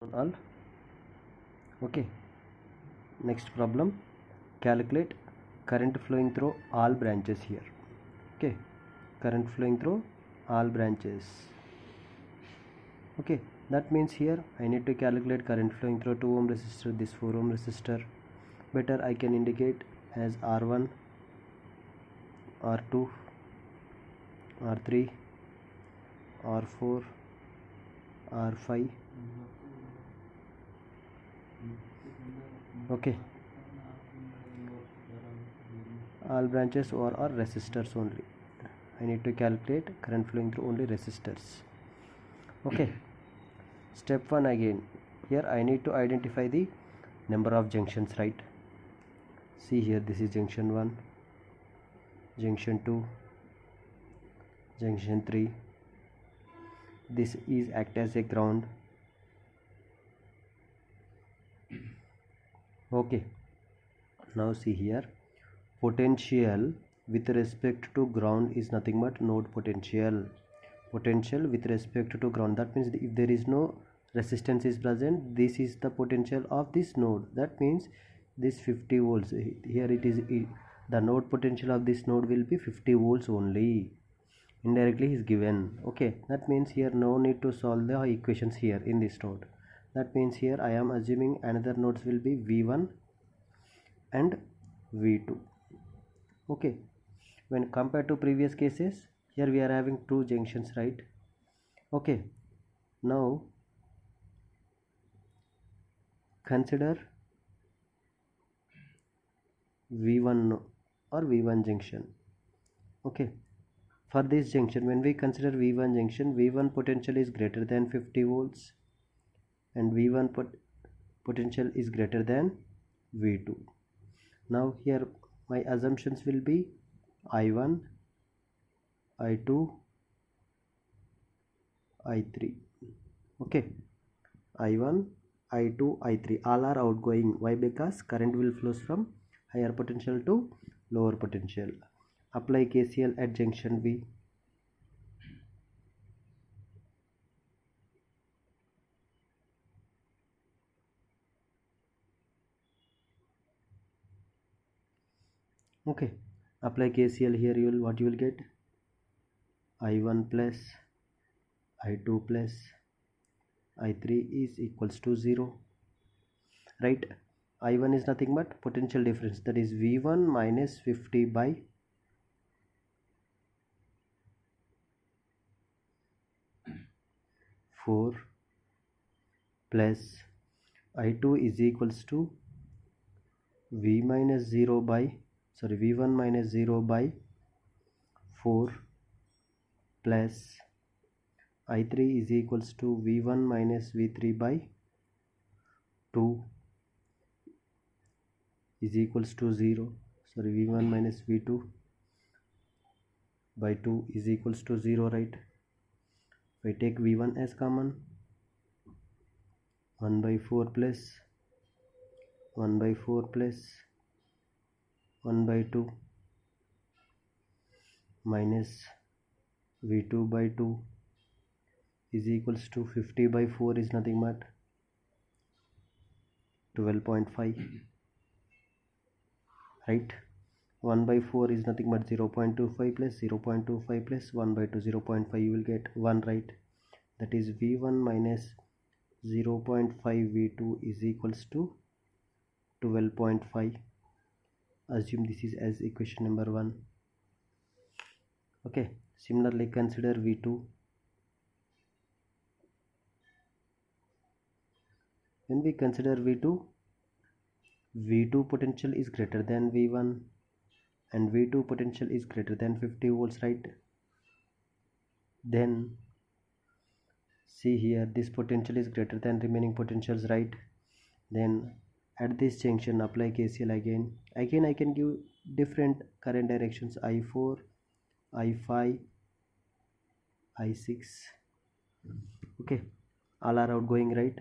all. Okay, next problem, calculate current flowing through all branches here. Okay, current flowing through all branches. Okay, that means here I need to calculate current flowing through 2 ohm resistor, this 4 ohm resistor. Better I can indicate as R1, R2, R3, R4, R5. Okay, all branches or are resistors only. I need to calculate current flowing through only resistors. Okay, step 1 again. Here I need to identify the number of junctions, right? See here, this is junction 1, junction 2, junction 3. This is act as a ground. Okay, now see here, potential with respect to ground is nothing but node potential. Potential with respect to ground, that means if there is no resistance is present, this is the potential of this node. That means this 50 volts here, it is the node potential of this node will be 50 volts only. Indirectly is given. Okay, that means here no need to solve the equations here in this node. That means here I am assuming another nodes will be V1 and V2. Okay, when compared to previous cases, here we are having two junctions, right? Okay, now consider V1 or V1 junction. Okay, for this junction, when we consider V1 junction, V1 potential is greater than 50 volts and V1 potential is greater than V2. Now here my assumptions will be I1, I2, I3. Okay, I1, I2, I3 all are outgoing. Why? Because current will flows from higher potential to lower potential. Apply KCL at junction V. Okay, apply KCL here, what you will get? I1 plus I2 plus I3 is equals to 0, right? I1 is nothing but potential difference, that is V1 minus 50 by 4 plus I2 is equals to V minus 0 by V1 minus 0 by 4 plus I3 is equals to V1 minus V3 by 2 is equals to 0. V1 minus V2 by 2 is equals to 0, right? If I take V1 as common, 1 by 4 plus 1 by 4 plus 1 by 2 minus V2 by 2 is equals to 50 by 4 is nothing but 12.5, right? 1 by 4 is nothing but 0.25 plus 0.25 plus 1 by 2, 0.5, you will get 1, right? That is V1 minus 0.5 V2 is equals to 12.5. Assume this is as equation number 1. Okay, similarly consider V2. When we consider V2, V2 potential is greater than V1 and V2 potential is greater than 50 volts, right? Then see here, this potential is greater than remaining potentials, right? Then at this junction apply KCL again. I can give different current directions, I4, I5, I6. Okay, all are outgoing, right?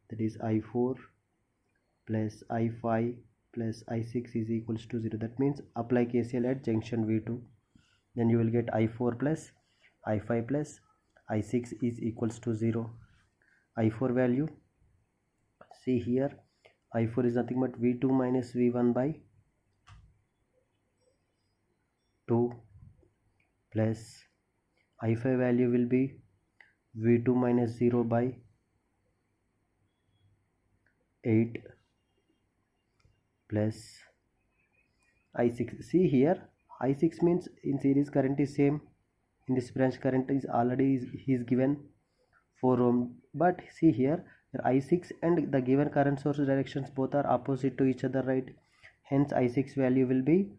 That is I4 plus I5 plus I6 is equals to 0. That means apply KCL at junction V2. Then you will get I4 plus I5 plus I6 is equals to 0. I4 value See here, I4 is nothing but V2 minus V1 by 2 plus I5 value will be V2 minus 0 by 8 plus I6. See here, I6 means in series current is same. In this branch current is already is given 4 ohm, but see here I6 and the given current source directions both are opposite to each other, right? Hence I6 value will be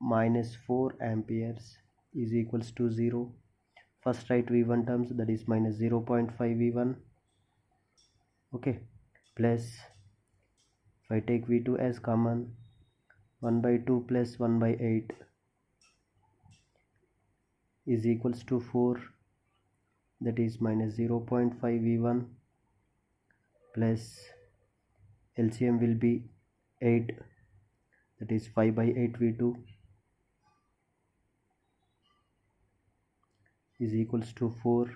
minus 4 amperes is equals to 0. First write V1 terms, that is minus 0.5 V1, okay, plus if I take V2 as common, 1 by 2 plus 1 by 8 is equals to 4, that is minus 0.5 V1 plus LCM will be 8, that is 5 by 8 V2 is equals to 4.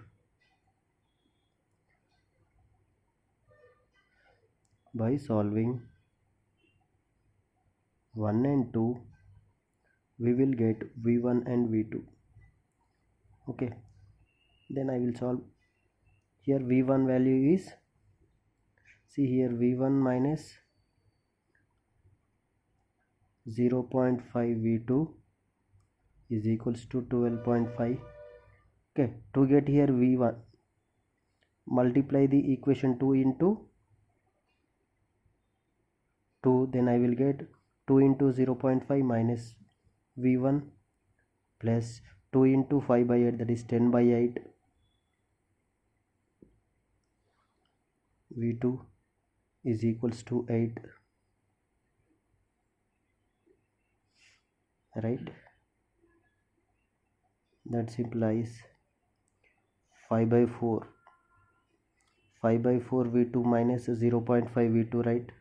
By solving 1 and 2 we will get V1 and V2, okay. Then I will solve. Here V1 value is, see here, V1 minus 0.5 V2 is equals to 12.5. Okay, to get here V1, multiply the equation 2 into 2, then I will get 2 into 0.5 minus V1 plus 2 into 5 by 8, that is 10 by 8 V2 is equals to 8, right? That implies 5 by 4 V2 minus 0.5 V2, right?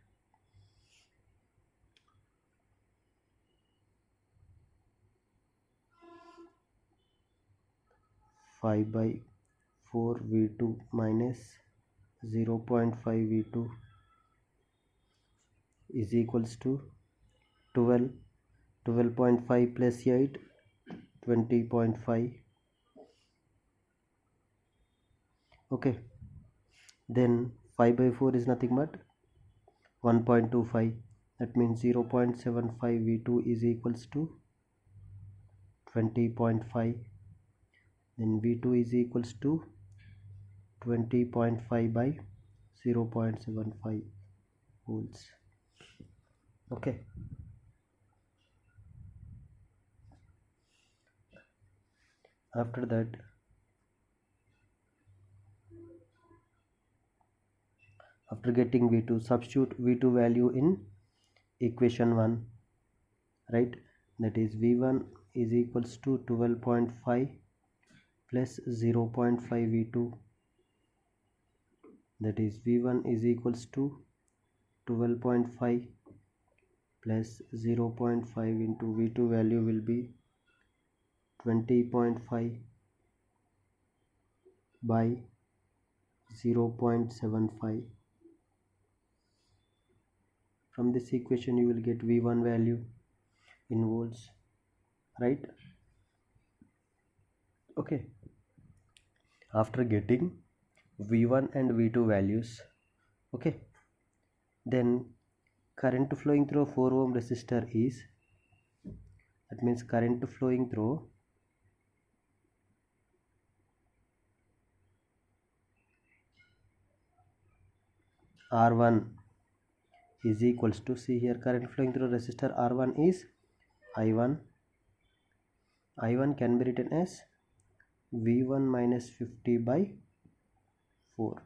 Five by 4 V2 minus 0.5 V2 is equals to 12. 12.5 plus 8, 20.5. Okay, then 5 by 4 is nothing but 1.25, that means 0.75 V2 is equals to 20.5. then V2 is equals to 20.5 by 0.75 volts, okay. After that, after getting V2, substitute V2 value in equation 1, right? That is V1 is equals to 12.5 plus 0.5 V2, that is V1 is equals to 12.5 plus 0.5 into V2 value will be 20.5 by 0.75. From this equation you will get V1 value in volts, right? Okay, after getting V1 and V2 values, okay, then current flowing through 4 ohm resistor is, that means current flowing through R1 is equals to, see here, current flowing through resistor R1 is I1. I1 can be written as V1 minus 50 by 4,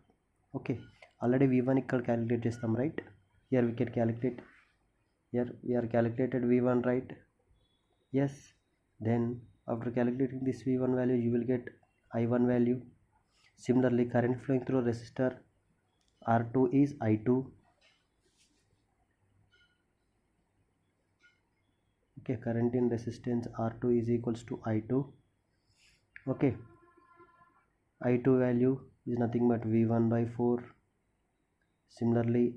okay. Already V1 ఇక్కడ calculate చేస్తాం, right? Here we can calculate, here we are calculated V1, right? Yes. Then after calculating this V1 value you will get I1 value. Similarly, current flowing through resistor R2 is I2, okay. Current in resistance R2 is equals to I2, okay. I2 value is nothing but V1 by 4 Similarly,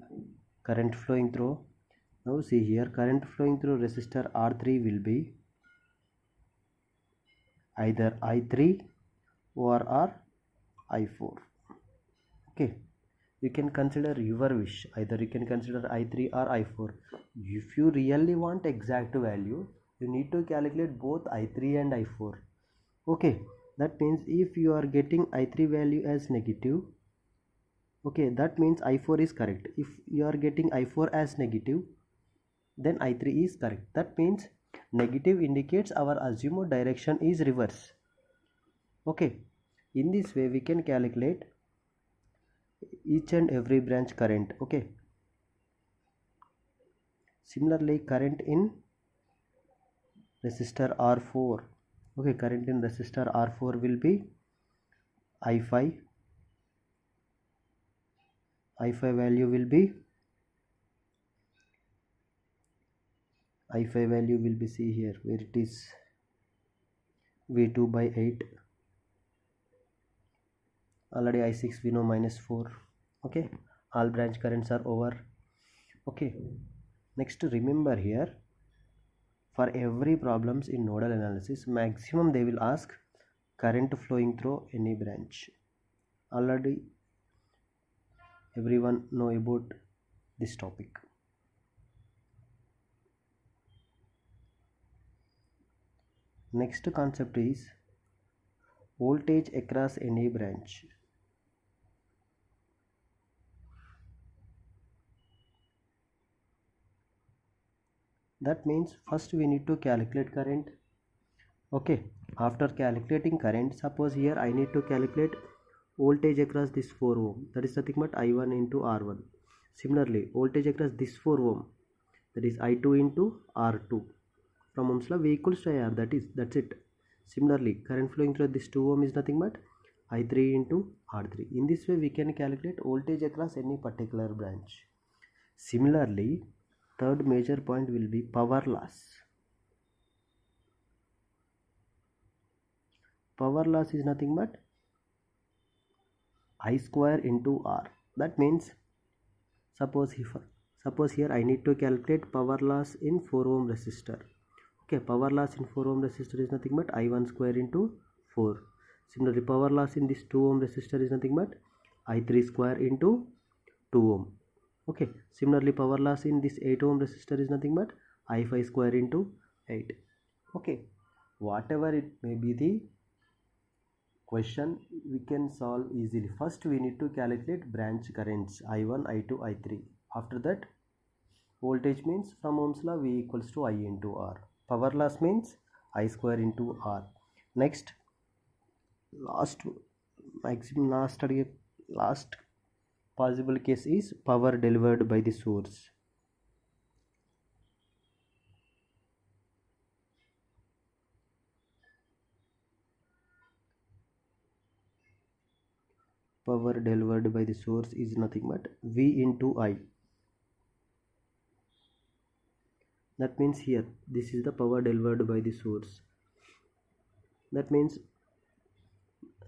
current flowing through, now see here, current flowing through resistor R3 will be either I3 or I4. Okay, you can consider your wish, either you can consider I3 or I4. If you really want exact value, you need to calculate both I3 and I4. Okay, that means if you are getting I3 value as negative, okay, that means I4 is correct. If you are getting I4 as negative, then I3 is correct. That means negative indicates our assumed direction is reverse. Okay, in this way we can calculate each and every branch current. Okay, similarly current in resistor R4. Okay, current in resistor R4 will be I5. I5 value will be see here where it is V2 by 8. Already I6 we know -4. Okay, all branch currents are over. Okay, next remember here, for every problems in nodal analysis, maximum they will ask current flowing through any branch. Already everyone know about this topic. Next concept is voltage across any branch. That means first we need to calculate current. Okay, after calculating current, suppose here I need to calculate voltage across this 4 ohm, that is nothing but I1 into R1. Similarly, voltage across this 4 ohm, that is I2 into R2. From Ohm's law, V equals to IR, that's it. Similarly, current flowing through this 2 ohm is nothing but I3 into R3. In this way we can calculate voltage across any particular branch. Similarly, third major point will be power loss. Power loss is nothing but I square into R. That means suppose here I need to calculate power loss in 4 ohm resistor. Okay, power loss in 4 ohm resistor is nothing but I1 square into 4. Similarly, power loss in this 2 ohm resistor is nothing but I3 square into 2 ohm. Okay, similarly power loss in this 8 ohm resistor is nothing but I5 square into 8. Okay, whatever it may be the question, we can solve easily. First we need to calculate branch currents I1, I2, I3. After that, voltage means from Ohm's law V equals to I into R. Power loss means I square into R. Next, last possible case is power delivered by the source. Power delivered by the source is nothing but V into I. That means here this is the power delivered by the source. That means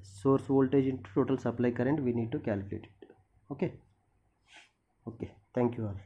source voltage into total supply current we need to calculate it. Okay, thank you all.